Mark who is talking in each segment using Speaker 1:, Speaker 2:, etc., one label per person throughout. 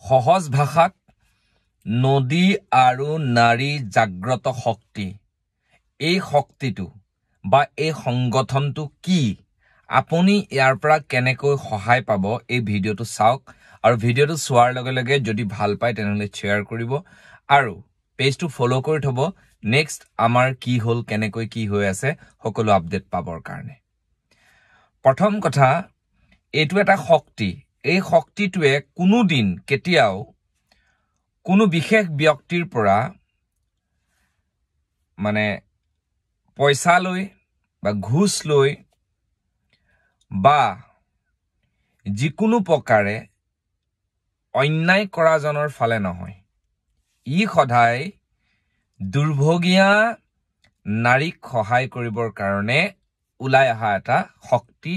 Speaker 1: সহজ ভাষাত নদী আৰু নাৰী জাগ্ৰত শক্তি এই শক্তিটো বা এই সংগঠনটো কি আপুনি ইয়াৰ পৰা কেনেকৈ সহায় পাব এই ভিডিওটো চাওক আৰু ভিডিওটো চোৱাৰ লগে লগে যদি ভাল পায় তেনেহলে শেয়াৰ কৰিব আৰু পেজটো ফলো কৰি থব নেক্সট আমাৰ কি হল কেনেকৈ কি হৈ আছে সকলো আপডেট পাবৰ কাৰণে প্ৰথম কথা এইটো এটা শক্তি এই শক্তিটোৱে কোনো দিন কেতিয়াও কোনো বিশেষ ব্যক্তিৰ পৰা মানে পইচা লৈ বা ঘুষ লৈ বা যিকোনো প্ৰকাৰে অন্যায় কৰা জনৰ ফালে নহয় ই সদায় দুৰ্ভগীয়া নাৰীক সহায় কৰিবৰ কাৰণে উলাই অহা এটা শক্তি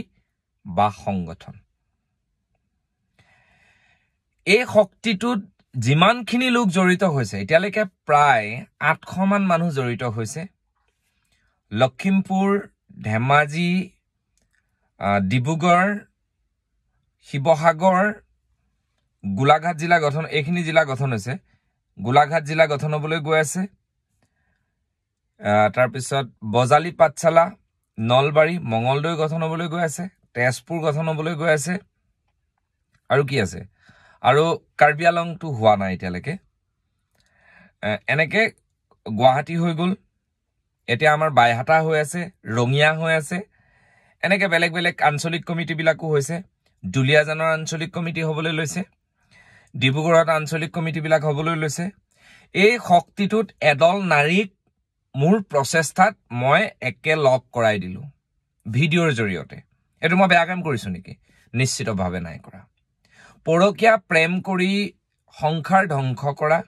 Speaker 1: বা সংগঠন এই শক্তিটোত যিমানখিনি লোক জড়িত হৈছে এতিয়ালৈকে প্ৰায় 800 মান মানুহ জড়িত হৈছে লখিমপুৰ ধেমাজি ডিব্ৰুগড় শিৱসাগৰ গোলাঘাট জিলা গঠন এইখিনি জিলা গঠন হৈছে গোলাঘাট জিলা গঠন হ'বলৈ গৈ আছে তাৰ পিছত বজালি পাঠশালা নলবাৰী মঙ্গলদৈ গঠন হ'বলৈ গৈ আছে তেজপুৰ গঠন হ'বলৈ গৈ আছে আৰু কি আছে আৰু কাৰ্বি আংলংটো হোৱা নাই এতিয়ালৈকে এনেকে গুৱাহাটী হৈ গ'ল এতিয়া আমাৰ বাইহাটা হৈ আছে ৰঙিয়া হৈ আছে এনেকে বেলেগ বেলেগ আঞ্চলিক কমিটি বিলাকো হৈছে দুলিয়াজানৰ আঞ্চলিক কমিটি হ'বলৈ লৈছে ডিব্ৰুগড়ত আঞ্চলিক কমিটি বিলাক হ'বলৈ লৈছে এই শক্তিটোত এডল নাৰীক মোৰ প্ৰচেষ্টাত মই একে লগ কৰাই দিলো ভিডিওৰ জৰিয়তে এটো মই বেয়া কাম কৰিছো নেকি নিশ্চিতভাৱে নাই কৰা পৰকীয়া প্ৰেম কৰি সংসাৰ ধ্বংস কৰা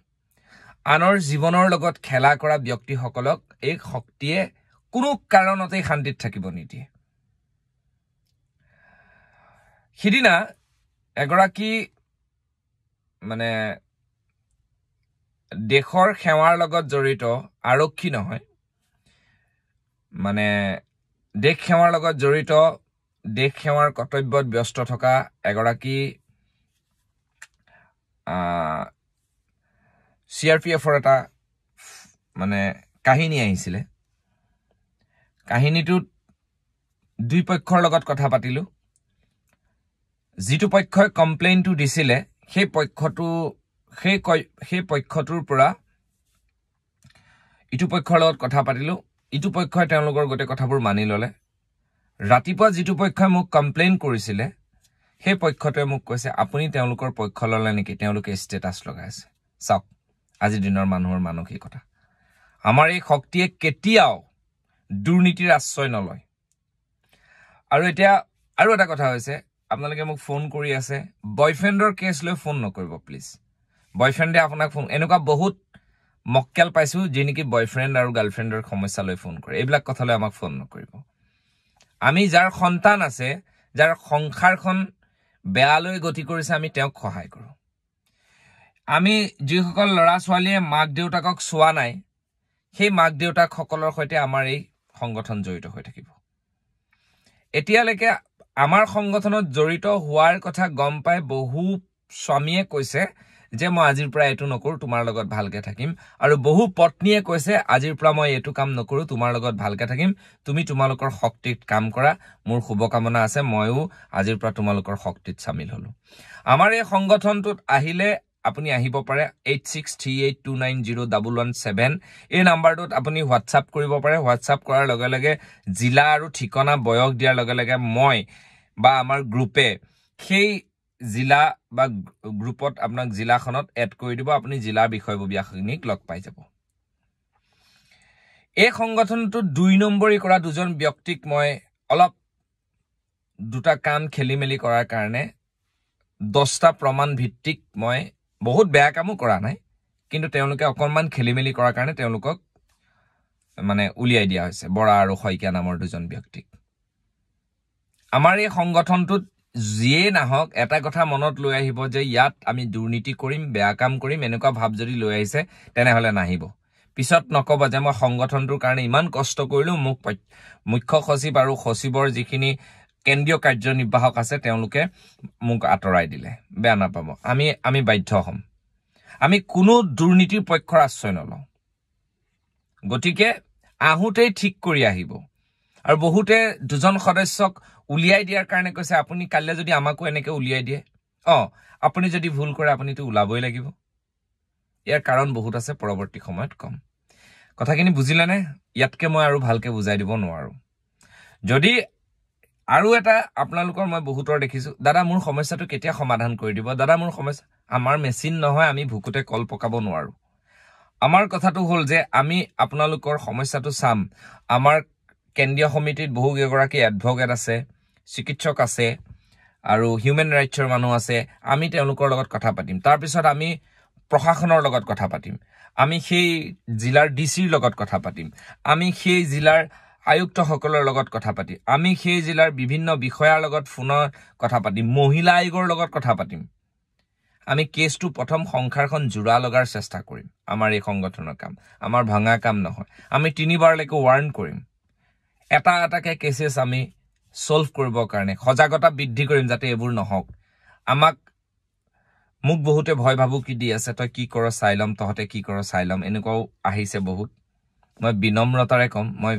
Speaker 1: আনৰ জীৱনৰ লগত খেলা কৰা ব্যক্তিসকলক এই শক্তিয়ে কোনো কাৰণতে শান্তিত থাকিব নিদিয়ে সিদিনা এগৰাকী মানে দেশৰ সেৱাৰ লগত জড়িত আৰক্ষী নহয় মানে দেশ সেৱাৰ লগত জড়িত দেশ সেৱাৰ কৰ্তব্যত ব্যস্ত থকা এগৰাকী CRPFৰ এটা মানে কাহিনী আহিছিলে কাহিনীটোত দুই পক্ষৰ লগত কথা পাতিলো যিটো পক্ষই কমপ্লেইনটো দিছিলে সেই পক্ষটোৰ পৰা ইটো পক্ষৰ লগত কথা পাতিলো ইটো পক্ষই তেওঁলোকৰ গোটে কথাবোৰ মানি ললে ৰাতিপুৱা যিটো পক্ষই মোক কমপ্লেইন কৰিছিলে সেই পক্ষটোৱে মোক কৈছে আপুনি তেওঁলোকৰ পক্ষ ললে নেকি তেওঁলোকে ষ্টেটাস লগাই আছে চাওক আজি দিনৰ মানুহৰ মানসিকতা আমাৰ এই শক্তিয়ে কেতিয়াও দুৰ্নীতিৰ আশ্ৰয় নলয় আৰু এতিয়া আৰু এটা কথা হৈছে আপোনালোকে মোক ফোন কৰি আছে বয়ফ্ৰেণ্ডৰ কেছ লৈ ফোন নকৰিব প্লিজ বয়ফ্ৰেণ্ডে আপোনাক ফোন এনেকুৱা বহুত মক্কেল পাইছো যে নেকি বয়ফ্ৰেণ্ড আৰু গাৰ্লফ্ৰেণ্ডৰ সমস্যা লৈ ফোন কৰে এইবিলাক কথালৈ আমাক ফোন নকৰিব আমি যাৰ সন্তান আছে যাৰ সংসাৰখন বেয়ালৈ গতি কৰিছে আমি তেওঁক সহায় কৰো আমি যিসকল লৰা ছোৱালীয়ে মাক দেউতাকক চোৱা নাই সেই মাক দেউতাক সকলৰ সৈতে আমাৰ এই সংগঠন জড়িত হৈ থাকিব এতিয়ালৈকে আমাৰ সংগঠনত জড়িত হোৱাৰ কথা গম পাই বহু স্বামীয়ে কৈছে যে মই আজিৰ পৰা এটো নকৰো তোমাৰ লগত ভালকে থাকিম আৰু বহু পত্নীয়ে কৈছে আজিৰ পৰা মই এটো কাম নকৰো তোমাৰ লগত ভালকে থাকিম তুমি তোমালোকৰ শক্তিত কাম কৰা মোৰ শুভকামনা আছে ময়ও আজিৰ পৰা তোমালোকৰ শক্তিত শামিল হলো আমাৰ এই সংগঠনটোত আহিলে আপুনি আহিব পাৰে 8638290117 এই নাম্বাৰটোত আপুনি হোৱাটসঅ্যাপ কৰিব পাৰে হোৱাটসঅ্যাপ কৰাৰ লগে লগে জিলা আৰু ঠিকনা বয়স দিয়াৰ লগে লগে মই বা আমাৰ গ্ৰুপে সেই জিলা বা গ্ৰুপত আপোনাক জিলাখনত এড কৰি দিব আপুনি জিলাৰ বিষয়ববীয়াখিনিক লগ পাই যাব এই সংগঠনটোত 2 নম্বৰী কৰা দুজন ব্যক্তিক মই অলপ দুটা কাম খেলিমেলি কৰাৰ কাৰণে 10টা প্ৰমাণ ভিত্তিক মই বহুত বেয়া কামো কৰা নাই কিন্তু তেওঁলোকে অকনমান খেলিমেলি কৰাৰ কাৰণে তেওঁলোকক মানে উলিয়াই দিয়া হৈছে বৰা আৰু শইকীয়া নামৰ দুজন ব্যক্তিক আমাৰ এই সংগঠনটোত যিয়ে নাহক এটা কথা মনত লৈ আহিব যে ইয়াত আমি দুৰ্নীতি কৰিম বেয়া কাম কৰিম এনেকুৱা ভাব যদি লৈ আহিছে তেনেহলে নাহিব পিছত নকব যে মই সংগঠনটোৰ কাৰণে ইমান কষ্ট কৰিলো মোক মুখ্য সচিব আৰু সচিবৰ যিখিনি কেন্দ্ৰীয় কাৰ্যনিৰ্বাহক আছে তেওঁলোকে মোক আঁতৰাই দিলে বেয়া নাপাব আমি বাধ্য হ'ম আমি কোনো দুৰ্নীতিৰ পক্ষৰ আশ্ৰয় নলওঁ গতিকে আহুতেই ঠিক কৰি আহিব আৰু বহুতে দুজন সদস্যক উলিয়াই দিয়াৰ কাৰণে কৈছে আপুনি কাইলৈ যদি আমাকো এনেকৈ উলিয়াই দিয়ে আপুনি যদি ভুল কৰে আপুনিতো ওলাবই লাগিব ইয়াৰ কাৰণ বহুত আছে পৰৱৰ্তী সময়ত কম কথাখিনি বুজিলানে ইয়াতকে মই আৰু ভালকে বুজাই দিব নোৱাৰো যদি আৰু এটা আপোনালোকৰ মই বহুতৰ দেখিছো দাদা মোৰ সমস্যাটো কেতিয়া সমাধান কৰি দিব দাদা মোৰ সমস্যা আমাৰ মেচিন নহয় আমি ভুকুতে কল পকাব নোৱাৰো আমাৰ কথাটো হ'ল যে আমি আপোনালোকৰ সমস্যাটো চাম আমাৰ কেন্দ্ৰীয় সমিতিত বহু এগৰাকী এডভোকেট আছে চিকিৎসক আছে আৰু হিউম্যান ৰাইটছৰ মানুহ আছে আমি তেওঁলোকৰ লগত কথা পাতিম তাৰ পিছত আমি প্ৰশাসনৰ লগত কথা পাতিম আমি সেই জিলাৰ ডিচিৰ লগত কথা পাতিম আমি সেই জিলাৰ আয়ুক্তসকলৰ লগত কথা পাতিম আমি সেই জিলাৰ বিভিন্ন বিষয়াৰ লগত ফোনৰ কথা পাতিম মহিলা আয়োগৰ লগত কথা পাতিম আমি কেছটো প্ৰথম সংখাৰখন জোৰা লগাৰ চেষ্টা কৰিম আমাৰ এই সংগঠনৰ কাম আমাৰ ভাঙা কাম নহয় আমি 3 বাৰলৈকে ৱাৰ্ন কৰিম এটা এটাকে কেছেছ আমি সলভ কৰিবৰ কাৰণে সজাগতা বৃদ্ধি কৰিম যাতে এইবোৰ নহওক মোক বহুতে ভয় ভাবুকি দি আছে তই কি কৰ চাই লম তহতে কি কৰ চাই লম এনেকুৱাও আহিছে বহুত মই বিনম্ৰতাৰে কম মই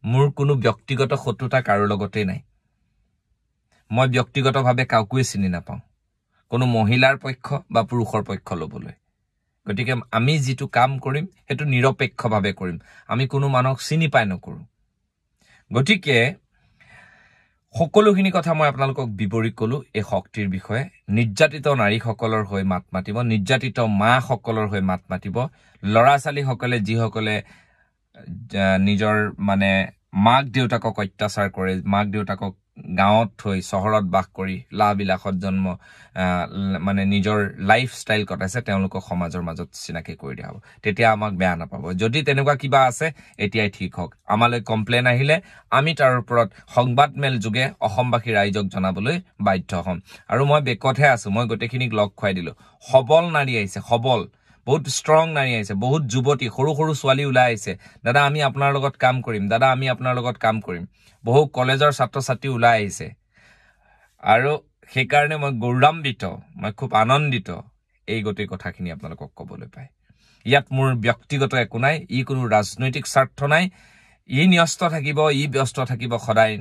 Speaker 1: মোৰ কোনো ব্যক্তিগত শত্ৰুতা কাৰো লগতে নাই মই ব্যক্তিগতভাৱে কাউকৈ চিনি নাপাওঁ কোনো মহিলাৰ পক্ষ বা পুৰুষৰ পক্ষ লবলৈ গতিকে আমি যেটো কাম কৰিম হেতু নিৰপেক্ষভাৱে কৰিম আমি কোনো মানুহক চিনি পাই নকৰো গতিকে সকলোখিনি কথা মই আপোনালোকক বিৱৰি কলো এই শক্তিৰ বিষয়ে নিৰ্যাতিত নাৰীসকলৰ হৈ মাত মাতিব নিৰ্যাতিত মাসকলৰ হৈ মাত মাতিব লৰা ছালী সকলে যি সকলে নিজৰ মানে মাক দেউতাকক অত্যাচাৰ কৰে মাক দেউতাকক গাঁৱত থৈ চহৰত বাস কৰি লাবিলাসত জন্ম মানে নিজৰ লাইফষ্টাইল কটাইছে তেওঁলোকক সমাজৰ মাজত চিনাকি কৰি দিয়া হ'ব তেতিয়া আমাক বেয়া নাপাব যদি তেনেকুৱা কিবা আছে এতিয়াই ঠিক হওক আমালৈ কমপ্লেইন আহিলে আমি তাৰ ওপৰত সংবাদ মেল যোগে অসমবাসী ৰাইজক জনাবলৈ বাধ্য হ'ম আৰু মই বেকতহে আছো মই গোটেখিনিক লগ খুৱাই দিলো সবল নাৰী আহিছে সবল বহুত ষ্ট্ৰং নাৰী আহিছে বহুত যুৱতী সৰু সৰু ছোৱালী ওলাই আহিছে দাদা আমি আপোনাৰ লগত কাম কৰিম দাদা আমি আপোনাৰ লগত কাম কৰিম বহু কলেজৰ ছাত্ৰ ছাত্ৰী ওলাই আহিছে আৰু সেই কাৰণে মই গৌৰৱান্বিত মই খুব আনন্দিত এই গোটেই কথাখিনি আপোনালোকক ক'বলৈ পাই ইয়াত মোৰ ব্যক্তিগত একো নাই ই কোনো ৰাজনৈতিক স্বাৰ্থ নাই ই ন্যস্ত থাকিব ই ব্যস্ত থাকিব সদায়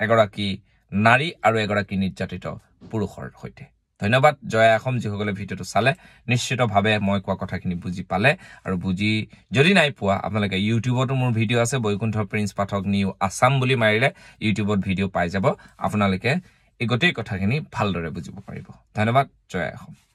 Speaker 1: এগৰাকী নাৰী আৰু এগৰাকী নিৰ্যাতিত পুৰুষৰ সৈতে ধন্যবাদ জয় অসম যিসকলে ভিডিঅটো চালে নিশ্চিতভাৱে মই কোৱা কথাখিনি বুজি পালে আৰু বুজি যদি নাই পোৱা আপোনালোকে ইউটিউবতো মোৰ ভিডিঅ আছে বৈকুণ্ঠ প্ৰিন্স পাঠক নিউ আসাম বুলি মাৰিলে ইউটিউবত ভিডিঅ পাই যাব আপোনালোকে এই গোটেই কথাখিনি ভালদৰে বুজিব পাৰিব ধন্যবাদ জয় অসম